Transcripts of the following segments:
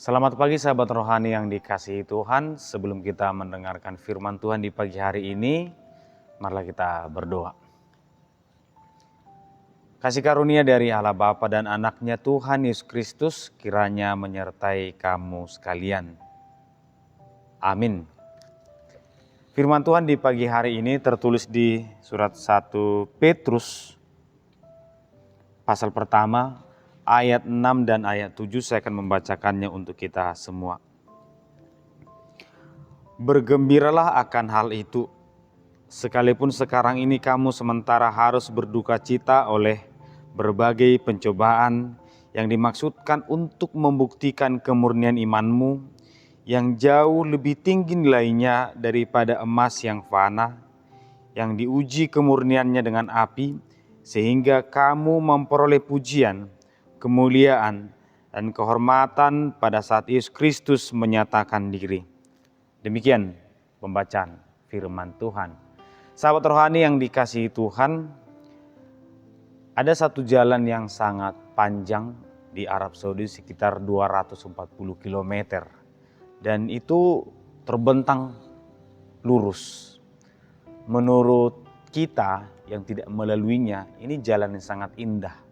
Selamat pagi sahabat rohani yang dikasihi Tuhan. Sebelum kita mendengarkan firman Tuhan di pagi hari ini, marilah kita berdoa. Kasih karunia dari Allah Bapa dan Anaknya Tuhan Yesus Kristus kiranya menyertai kamu sekalian. Amin. Firman Tuhan di pagi hari ini tertulis di surat 1 Petrus pasal pertama ayat 6 dan ayat 7. Saya akan membacakannya untuk kita semua. Bergembiralah akan hal itu, sekalipun sekarang ini kamu sementara harus berduka cita oleh berbagai pencobaan yang dimaksudkan untuk membuktikan kemurnian imanmu yang jauh lebih tinggi nilainya daripada emas yang fana, yang diuji kemurniannya dengan api, sehingga kamu memperoleh pujian, kemuliaan, dan kehormatan pada saat Yesus Kristus menyatakan diri. Demikian pembacaan firman Tuhan. Sahabat rohani yang dikasihi Tuhan, ada satu jalan yang sangat panjang di Arab Saudi sekitar 240 km. Dan itu terbentang lurus. Menurut kita yang tidak melaluinya, ini jalan yang sangat indah.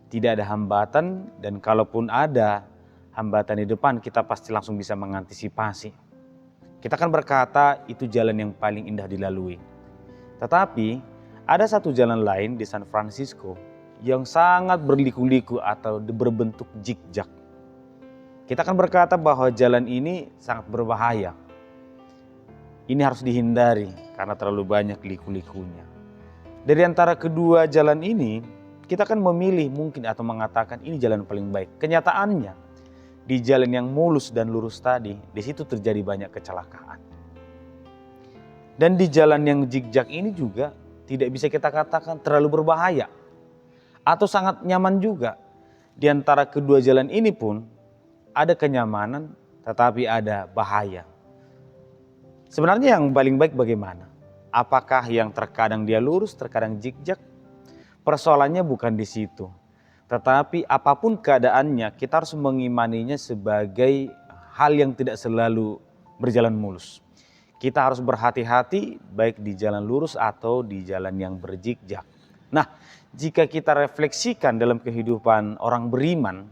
Tidak ada hambatan, dan kalaupun ada hambatan di depan, kita pasti langsung bisa mengantisipasi. Kita akan berkata itu jalan yang paling indah dilalui. Tetapi ada satu jalan lain di San Francisco yang sangat berliku-liku atau berbentuk zigzag. Kita akan berkata bahwa jalan ini sangat berbahaya. Ini harus dihindari karena terlalu banyak liku-likunya. Dari antara kedua jalan ini, kita akan memilih mungkin atau mengatakan ini jalan paling baik. Kenyataannya, di jalan yang mulus dan lurus tadi, di situ terjadi banyak kecelakaan. Dan di jalan yang zigzag ini juga tidak bisa kita katakan terlalu berbahaya atau sangat nyaman juga. Di antara kedua jalan ini pun ada kenyamanan tetapi ada bahaya. Sebenarnya yang paling baik bagaimana? Apakah yang terkadang dia lurus, terkadang zigzag? Persoalannya bukan di situ. Tetapi apapun keadaannya, kita harus mengimaninya sebagai hal yang tidak selalu berjalan mulus. Kita harus berhati-hati baik di jalan lurus atau di jalan yang berzigzag. Nah, jika kita refleksikan dalam kehidupan orang beriman,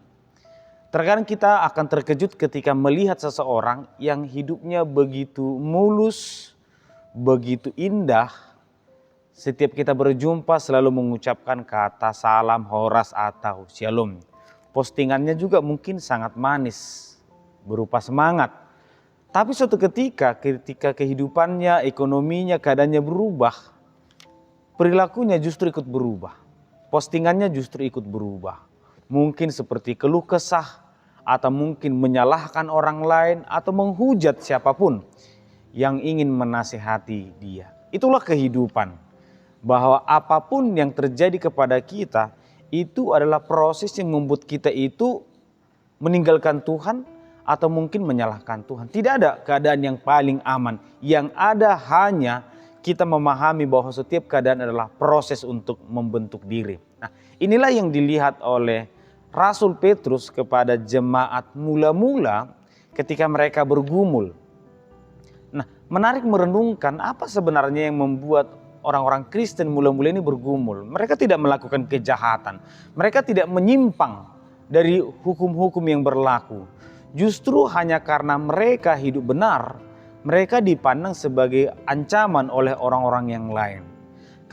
terkadang kita akan terkejut ketika melihat seseorang yang hidupnya begitu mulus, begitu indah. Setiap kita berjumpa selalu mengucapkan kata salam, horas, atau shalom. Postingannya juga mungkin sangat manis, berupa semangat. Tapi suatu ketika kehidupannya, ekonominya, keadaannya berubah, perilakunya justru ikut berubah. Postingannya justru ikut berubah. Mungkin seperti keluh kesah, atau mungkin menyalahkan orang lain, atau menghujat siapapun yang ingin menasihati dia. Itulah kehidupan. Bahwa apapun yang terjadi kepada kita, itu adalah proses yang membuat kita itu meninggalkan Tuhan, atau mungkin menyalahkan Tuhan. Tidak ada keadaan yang paling aman. Yang ada hanya kita memahami bahwa setiap keadaan adalah proses untuk membentuk diri. Nah, inilah yang dilihat oleh Rasul Petrus kepada jemaat mula-mula ketika mereka bergumul. Nah, menarik merenungkan apa sebenarnya yang membuat orang-orang Kristen mula-mula ini bergumul. Mereka tidak melakukan kejahatan. Mereka tidak menyimpang dari hukum-hukum yang berlaku. Justru hanya karena mereka hidup benar, mereka dipandang sebagai ancaman oleh orang-orang yang lain.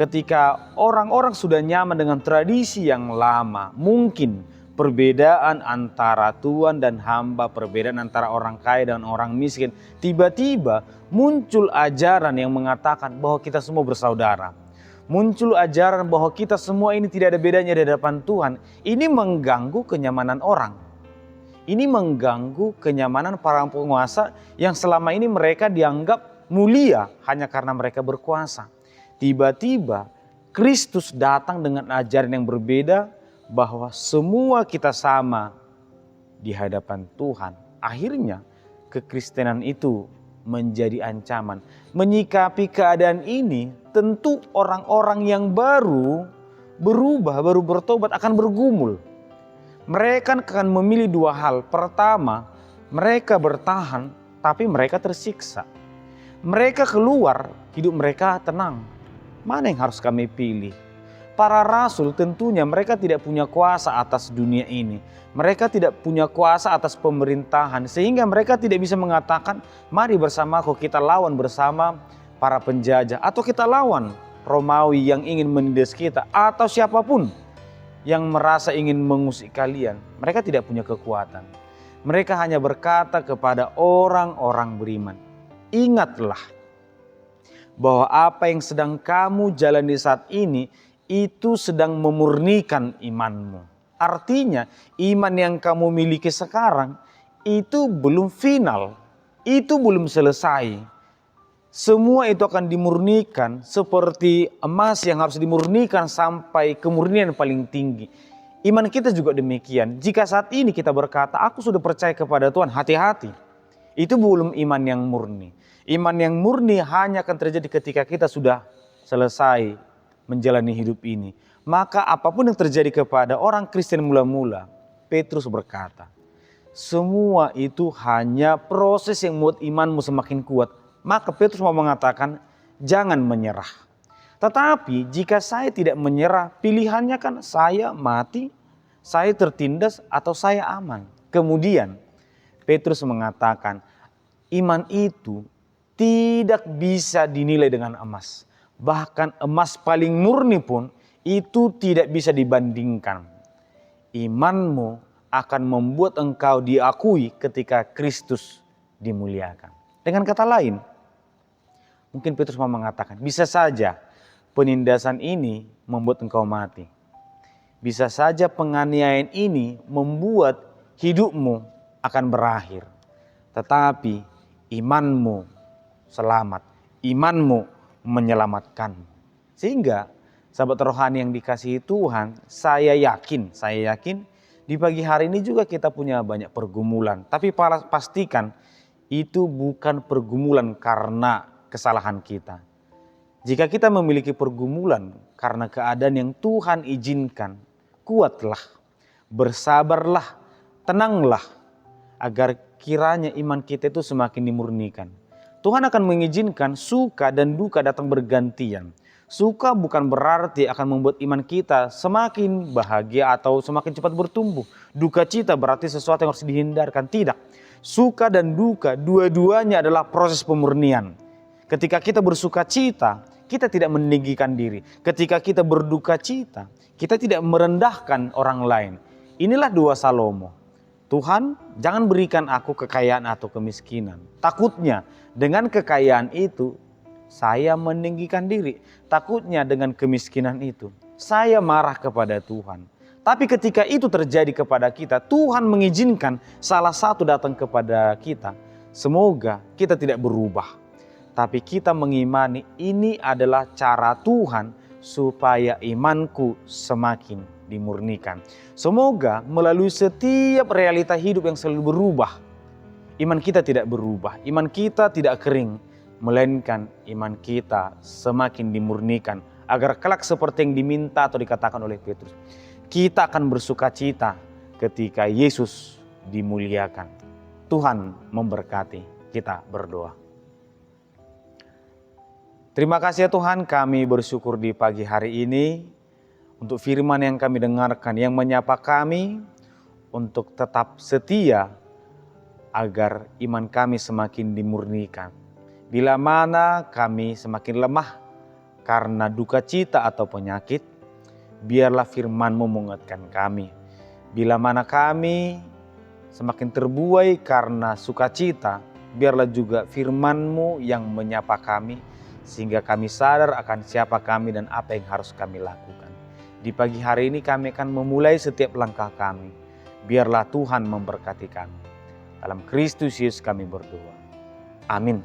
Ketika orang-orang sudah nyaman dengan tradisi yang lama, mungkin perbedaan antara tuan dan hamba, perbedaan antara orang kaya dan orang miskin, tiba-tiba muncul ajaran yang mengatakan bahwa kita semua bersaudara. Muncul ajaran bahwa kita semua ini tidak ada bedanya di hadapan Tuhan. Ini mengganggu kenyamanan orang. Ini mengganggu kenyamanan para penguasa yang selama ini mereka dianggap mulia hanya karena mereka berkuasa. Tiba-tiba Kristus datang dengan ajaran yang berbeda, bahwa semua kita sama di hadapan Tuhan. Akhirnya kekristenan itu menjadi ancaman. Menyikapi keadaan ini, tentu orang-orang yang baru berubah, baru bertobat akan bergumul. Mereka akan memilih dua hal. Pertama, Mereka bertahan, tapi mereka tersiksa. Mereka keluar, hidup mereka tenang. Mana yang harus kami pilih? Para rasul tentunya mereka tidak punya kuasa atas dunia ini. Mereka tidak punya kuasa atas pemerintahan. Sehingga mereka tidak bisa mengatakan, mari bersamaku kita lawan bersama para penjajah. Atau kita lawan Romawi yang ingin menindas kita. Atau siapapun yang merasa ingin mengusik kalian. Mereka tidak punya kekuatan. Mereka hanya berkata kepada orang-orang beriman, ingatlah bahwa apa yang sedang kamu jalani saat ini itu sedang memurnikan imanmu. Artinya iman yang kamu miliki sekarang itu belum final, itu belum selesai. Semua itu akan dimurnikan seperti emas yang harus dimurnikan sampai kemurnian paling tinggi. Iman kita juga demikian. Jika saat ini kita berkata, aku sudah percaya kepada Tuhan, hati-hati. Itu belum iman yang murni. Iman yang murni hanya akan terjadi ketika kita sudah selesai menjalani hidup ini. Maka apapun yang terjadi kepada orang Kristen mula-mula, Petrus berkata, semua itu hanya proses yang membuat imanmu semakin kuat. Maka Petrus mau mengatakan, jangan menyerah. Tetapi jika saya tidak menyerah, pilihannya kan saya mati, saya tertindas, atau saya aman. Kemudian Petrus mengatakan, iman itu tidak bisa dinilai dengan emas. Bahkan emas paling murni pun itu tidak bisa dibandingkan. Imanmu akan membuat engkau diakui ketika Kristus dimuliakan. Dengan kata lain, mungkin Petrus mau mengatakan, bisa saja penindasan ini membuat engkau mati. Bisa saja penganiayaan ini membuat hidupmu akan berakhir. Tetapi imanmu selamat, imanmu menyelamatkan. Sehingga sahabat rohani yang dikasihi Tuhan, saya yakin di pagi hari ini juga kita punya banyak pergumulan. Tapi pastikan itu bukan pergumulan karena kesalahan kita. Jika kita memiliki pergumulan karena keadaan yang Tuhan izinkan, kuatlah, bersabarlah, tenanglah, agar kiranya iman kita itu semakin dimurnikan. Tuhan akan mengizinkan suka dan duka datang bergantian. Suka bukan berarti akan membuat iman kita semakin bahagia atau semakin cepat bertumbuh. Duka cita berarti sesuatu yang harus dihindarkan. Tidak. Suka dan duka dua-duanya adalah proses pemurnian. Ketika kita bersuka cita, kita tidak meninggikan diri. Ketika kita berduka cita, kita tidak merendahkan orang lain. Inilah dua Salomo. Tuhan, jangan berikan aku kekayaan atau kemiskinan. Takutnya dengan kekayaan itu saya meninggikan diri. Takutnya dengan kemiskinan itu saya marah kepada Tuhan. Tapi ketika itu terjadi kepada kita, Tuhan mengizinkan salah satu datang kepada kita. Semoga kita tidak berubah. Tapi kita mengimani ini adalah cara Tuhan supaya imanku semakin dimurnikan. Semoga melalui setiap realita hidup yang selalu berubah, iman kita tidak berubah, iman kita tidak kering, melainkan iman kita semakin dimurnikan. Agar kelak seperti yang diminta atau dikatakan oleh Petrus, kita akan bersuka cita ketika Yesus dimuliakan. Tuhan memberkati. Kita berdoa. Terima kasih ya Tuhan, kami bersyukur di pagi hari ini untuk firman yang kami dengarkan, yang menyapa kami untuk tetap setia agar iman kami semakin dimurnikan. Bila mana kami semakin lemah karena duka cita atau penyakit, biarlah firman-Mu menguatkan kami. Bila mana kami semakin terbuai karena sukacita, biarlah juga firman-Mu yang menyapa kami, sehingga kami sadar akan siapa kami dan apa yang harus kami lakukan. Di pagi hari ini kami akan memulai setiap langkah kami. Biarlah Tuhan memberkati kami. Dalam Kristus Yesus kami berdoa. Amin.